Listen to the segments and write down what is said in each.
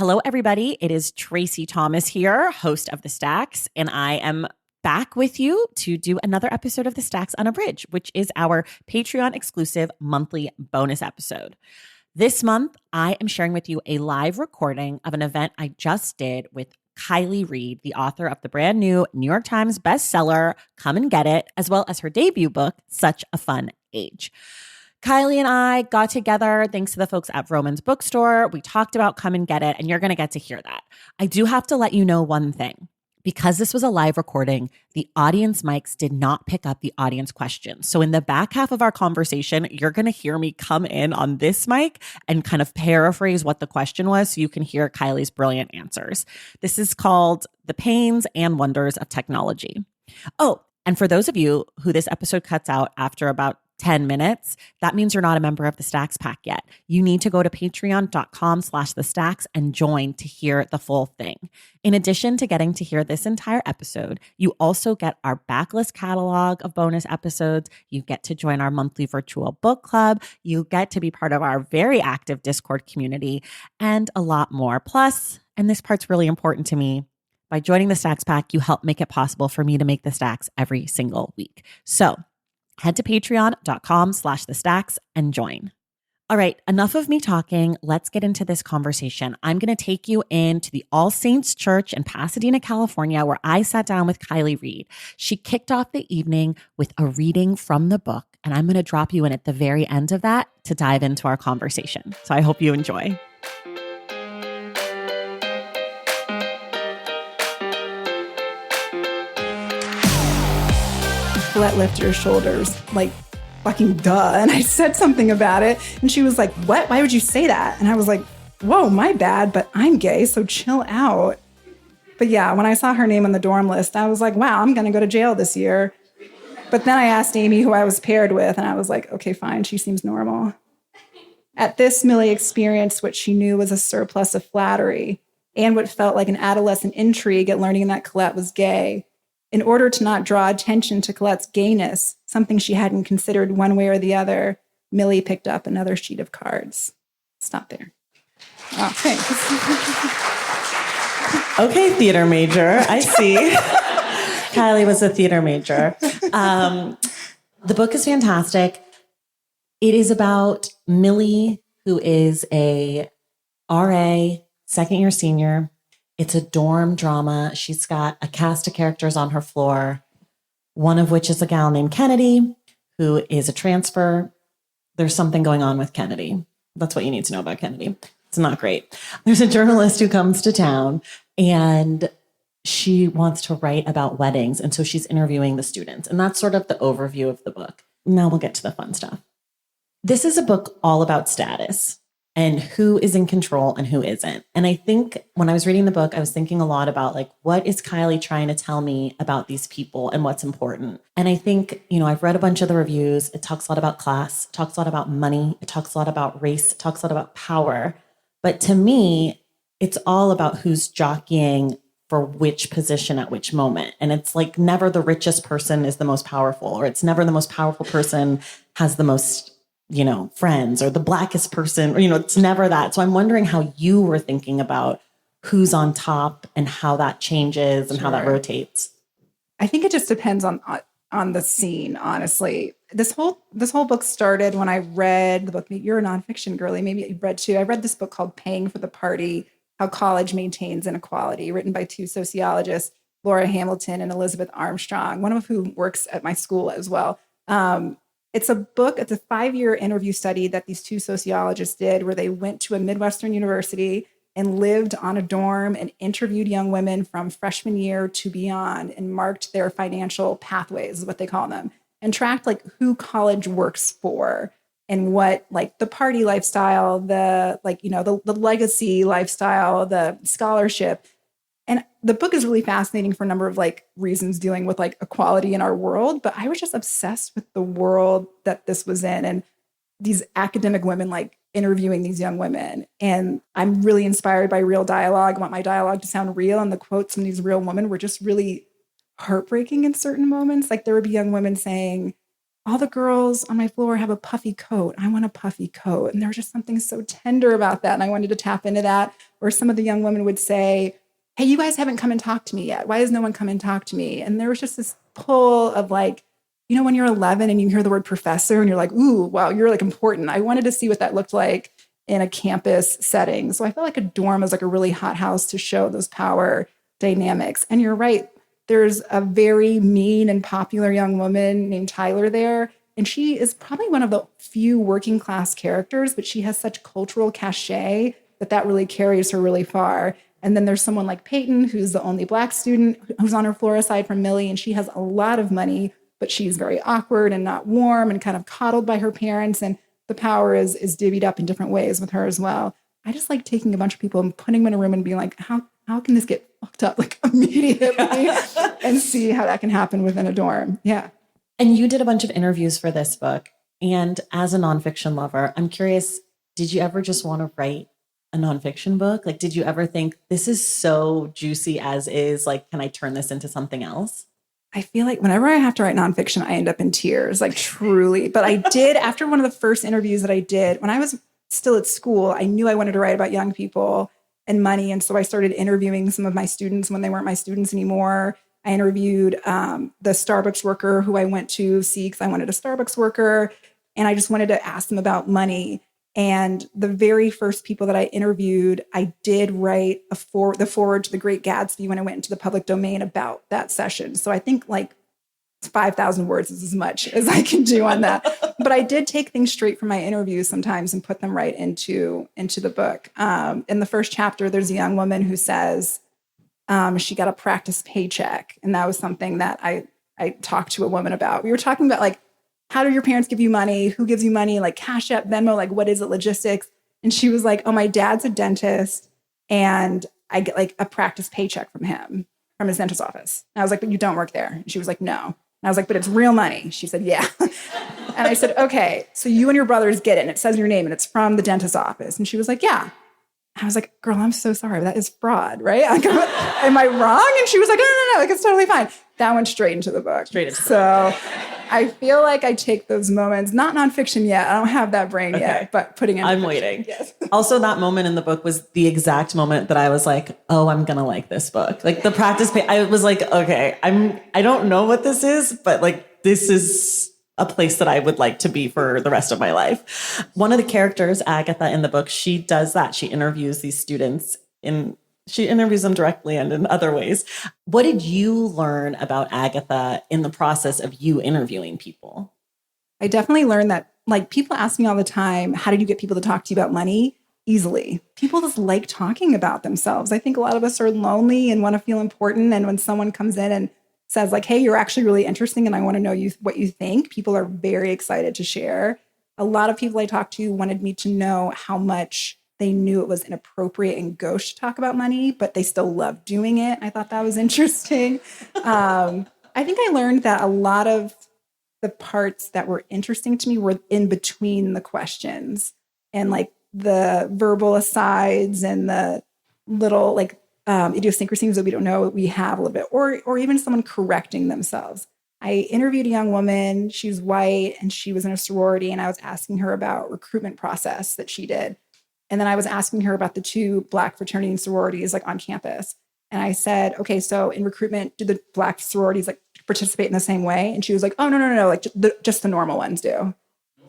Hello, everybody. It is Tracy Thomas here, host of The Stacks, and I am back with you to do another episode of The Stacks Unabridged, which is our Patreon exclusive monthly bonus episode. This month, I am sharing with you a live recording of an event I just did with Kiley, Reid, the author of the brand new New York Times bestseller, Come and Get It, as well as her debut book, Such a Fun Age. Kiley and I got together thanks to the folks at Vroman's Bookstore. We talked about Come and Get It, and you're going to get to hear that. I do have to let you know one thing. Because this was a live recording, the audience mics did not pick up the audience questions. So in the back half of our conversation, you're going to hear me come in on this mic and kind of paraphrase what the question was so you can hear Kiley's brilliant answers. This is called The Pains and Wonders of Technology. Oh, and for those of you who this episode cuts out after about 10 minutes, that means you're not a member of the Stacks Pack yet. You need to go to patreon.com/thestacks and join to hear the full thing. In addition to getting to hear this entire episode, you also get our backlist catalog of bonus episodes. You get to join our monthly virtual book club. You get to be part of our very active Discord community and a lot more. Plus, and this part's really important to me, by joining the Stacks Pack, you help make it possible for me to make the Stacks every single week. So head to patreon.com/thestacks and join. All right, enough of me talking. Let's get into this conversation. I'm going to take you into the All Saints Church in Pasadena, California, where I sat down with Kiley Reid. She kicked off the evening with a reading from the book, and I'm going to drop you in at the very end of that to dive into our conversation. So I hope you enjoy. Let lift your shoulders, like fucking duh. And I said something about it and she was like, what? Why would you say that? And I was like, whoa, my bad, but I'm gay, so chill out. But yeah, when I saw her name on the dorm list, I was like, wow, I'm going to go to jail this year. But then I asked Amy who I was paired with and I was like, okay, fine, she seems normal. At this, Millie experienced what she knew was a surplus of flattery and what felt like an adolescent intrigue at learning that Colette was gay. In order to not draw attention to Colette's gayness, something she hadn't considered one way or the other, Millie picked up another sheet of cards. Stop there. Oh, thanks. Okay, theater major. I see. Kiley was a theater major. The book is fantastic. It is about Millie, who is a RA, second-year senior. It's a dorm drama. She's got a cast of characters on her floor, one of which is a gal named Kennedy, who is a transfer. There's something going on with Kennedy. That's what you need to know about Kennedy. It's not great. There's a journalist who comes to town, and she wants to write about weddings, and so she's interviewing the students. And that's sort of the overview of the book. Now we'll get to the fun stuff. This is a book all about status and who is in control and who isn't. And I think when I was reading the book, I was thinking a lot about like, what is Kiley trying to tell me about these people and what's important? And I think, I've read a bunch of the reviews. It talks a lot about class, it talks a lot about money, it talks a lot about race, it talks a lot about power. But to me, it's all about who's jockeying for which position at which moment. And it's like never the richest person is the most powerful, or it's never the most powerful person has the most friends, or the blackest person, or, it's never that. So I'm wondering how you were thinking about who's on top and how that changes and how that rotates. I think it just depends on the scene, honestly. This whole book started when I read the book. You're a nonfiction girly. Maybe you read too. I read this book called Paying for the Party, How College Maintains Inequality, written by two sociologists, Laura Hamilton and Elizabeth Armstrong, one of whom works at my school as well. It's a 5-year interview study that these two sociologists did where they went to a Midwestern university and lived on a dorm and interviewed young women from freshman year to beyond and marked their financial pathways, is what they call them, and tracked like who college works for and what like the party lifestyle, the legacy lifestyle, the scholarship. And the book is really fascinating for a number of like reasons dealing with like equality in our world. But I was just obsessed with the world that this was in and these academic women like interviewing these young women. And I'm really inspired by real dialogue. I want my dialogue to sound real. And the quotes from these real women were just really heartbreaking in certain moments. Like there would be young women saying, all the girls on my floor have a puffy coat. I want a puffy coat. And there was just something so tender about that. And I wanted to tap into that. Or some of the young women would say, hey, you guys haven't come and talked to me yet. Why has no one come and talked to me? And there was just this pull of like, you know, when you're 11 and you hear the word professor and you're like, ooh, wow, you're like important. I wanted to see what that looked like in a campus setting. So I felt like a dorm was like a really hot house to show those power dynamics. And you're right. There's a very mean and popular young woman named Tyler there. And she is probably one of the few working class characters, but she has such cultural cachet that really carries her really far. And then there's someone like Peyton, who's the only Black student who's on her floor aside from Millie. And she has a lot of money, but she's very awkward and not warm and kind of coddled by her parents. And the power is divvied up in different ways with her as well. I just like taking a bunch of people and putting them in a room and being like, how can this get fucked up like immediately and see how that can happen within a dorm. Yeah. And you did a bunch of interviews for this book. And as a nonfiction lover, I'm curious, did you ever just want to write a nonfiction book? Like, did you ever think this is so juicy as is? Like, can I turn this into something else? I feel like whenever I have to write nonfiction, I end up in tears, like truly. But I did, after one of the first interviews that I did, when I was still at school, I knew I wanted to write about young people and money. And so I started interviewing some of my students when they weren't my students anymore. I interviewed the Starbucks worker who I went to see because I wanted a Starbucks worker. And I just wanted to ask them about money. And the very first people that I interviewed, I did write the foreword to The Great Gatsby when I went into the public domain about that session. So I think like 5,000 words is as much as I can do on that. But I did take things straight from my interviews sometimes and put them right into the book. In the first chapter, there's a young woman who says she got a practice paycheck. And that was something that I talked to a woman about. We were talking about like, how do your parents give you money? Who gives you money? Like Cash App, Venmo, like what is it, logistics? And she was like, oh, my dad's a dentist and I get like a practice paycheck from him, from his dentist's office. And I was like, but you don't work there. And she was like, no. And I was like, but it's real money. She said, yeah. And I said, okay, so you and your brothers get it. And it says your name and it's from the dentist's office. And she was like, yeah. I was like, girl, I'm so sorry. That is fraud, right? Like, am I wrong? And she was like, no, like it's totally fine. That went straight into the book. So I feel like I take those moments, not nonfiction yet. I don't have that brain yet, but putting in. I'm waiting. Yes. Also, that moment in the book was the exact moment that I was like, oh, I'm going to like this book. Like the practice pay, I was like, okay, I don't know what this is, but like, this is a place that I would like to be for the rest of my life. One of the characters, Agatha, in the book, she does that. She interviews these students she interviews them directly and in other ways. What did you learn about Agatha in the process of you interviewing people? I definitely learned that, like, people ask me all the time, how did you get people to talk to you about money? Easily. People just like talking about themselves. I think a lot of us are lonely and want to feel important. And when someone comes in and says like, hey, you're actually really interesting and I want to know what you think, people are very excited to share. A lot of people I talked to wanted me to know how much they knew it was inappropriate and gauche to talk about money, but they still loved doing it. I thought that was interesting. I think I learned that a lot of the parts that were interesting to me were in between the questions and like the verbal asides and the little like idiosyncrasies that we don't know we have a little bit, or even someone correcting themselves. I interviewed a young woman. She's white and she was in a sorority, and I was asking her about recruitment process that she did. And then I was asking her about the two Black fraternity and sororities like on campus. And I said, okay, so in recruitment, do the Black sororities like participate in the same way? And she was like, oh, no, like just the normal ones do.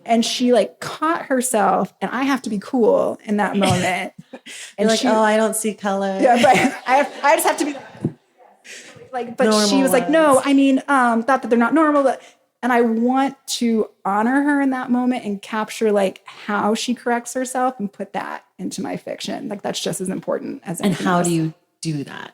And she like caught herself, and I have to be cool in that moment. And like, oh, I don't see color. Yeah, but I just have to be like, but normal she was like, no, I mean, not that they're not normal, but, and I want to honor her in that moment and capture like how she corrects herself and put that into my fiction. Like that's just as important as anything else. Do you do that?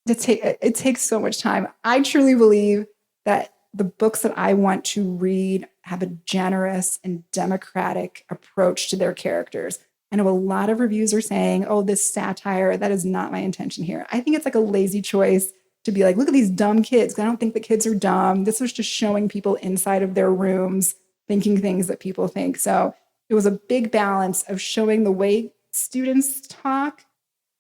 It takes so much time. I truly believe that the books that I want to read have a generous and democratic approach to their characters. I know a lot of reviews are saying, oh, this satire, that is not my intention here. I think it's like a lazy choice to be like, look at these dumb kids. I don't think the kids are dumb. This was just showing people inside of their rooms thinking things that people think. So it was a big balance of showing the way students talk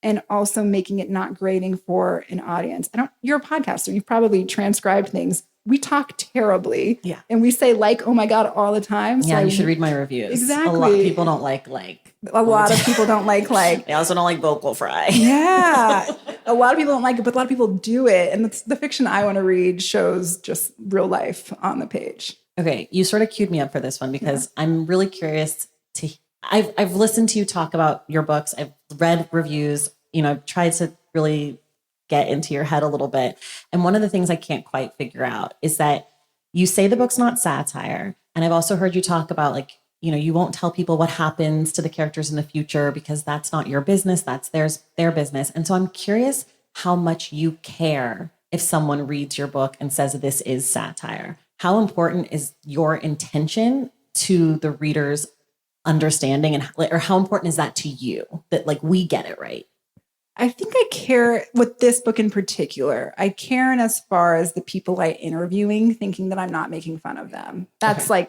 and also making it not grating for an audience. You're a podcaster. You've probably transcribed things. we talk terribly. Yeah. And we say oh my God, all the time. So you should read my reviews. Exactly. A lot of people don't like. A lot of people don't like. They also don't like vocal fry. Yeah. A lot of people don't like it, but a lot of people do it. And the fiction I want to read shows just real life on the page. Okay. You sort of queued me up for this one because I'm really curious I've listened to you talk about your books. I've read reviews, I've tried to really get into your head a little bit. And one of the things I can't quite figure out is that you say the book's not satire. And I've also heard you talk about you won't tell people what happens to the characters in the future because that's not your business. That's their business. And so I'm curious how much you care if someone reads your book and says this is satire. How important is your intention to the reader's understanding, or how important is that to you that we get it right? I think I care with this book in particular. I care in as far as the people I interviewing thinking that I'm not making fun of them. That's the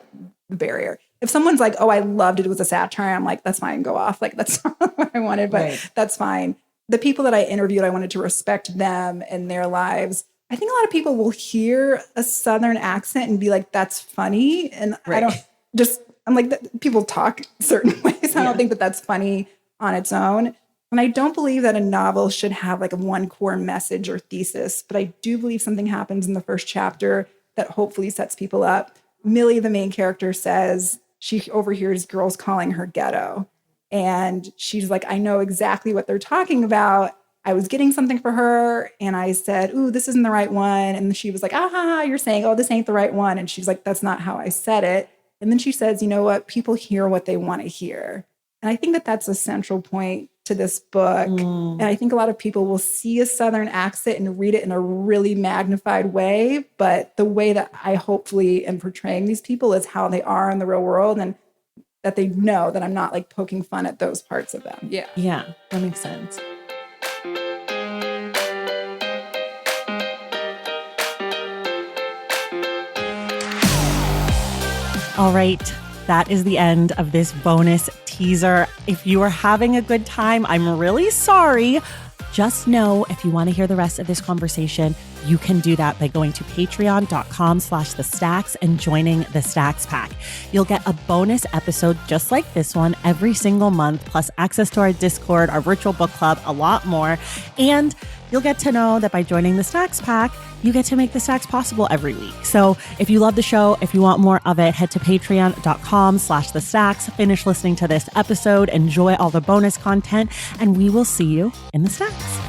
barrier. If someone's like, oh, I loved it was a satire, I'm like, that's fine, go off. That's not what I wanted, but that's fine. The people that I interviewed, I wanted to respect them and their lives. I think a lot of people will hear a Southern accent and be like, that's funny. And I'm like, people talk certain ways. I don't think that that's funny on its own. And I don't believe that a novel should have a one core message or thesis, but I do believe something happens in the first chapter that hopefully sets people up. Millie, the main character, says she overhears girls calling her ghetto. And she's like, I know exactly what they're talking about. I was getting something for her and I said, ooh, this isn't the right one. And she was like, you're saying, oh, this ain't the right one. And she's like, that's not how I said it. And then she says, you know what? People hear what they want to hear. And I think that that's a central point to this book. And I think a lot of people will see a Southern accent and read it in a really magnified way. But the way that I hopefully am portraying these people is how they are in the real world, and that they know that I'm not poking fun at those parts of them. Yeah. Yeah, that makes sense. All right. That is the end of this bonus teaser. If you are having a good time, I'm really sorry. Just know if you want to hear the rest of this conversation, you can do that by going to patreon.com/thestacks and joining the Stacks Pack. You'll get a bonus episode just like this one every single month, plus access to our Discord, our virtual book club, a lot more. And you'll get to know that by joining the Stacks Pack, you get to make the Stacks possible every week. So if you love the show, if you want more of it, head to patreon.com/thestacks, finish listening to this episode, enjoy all the bonus content, and we will see you in the Stacks.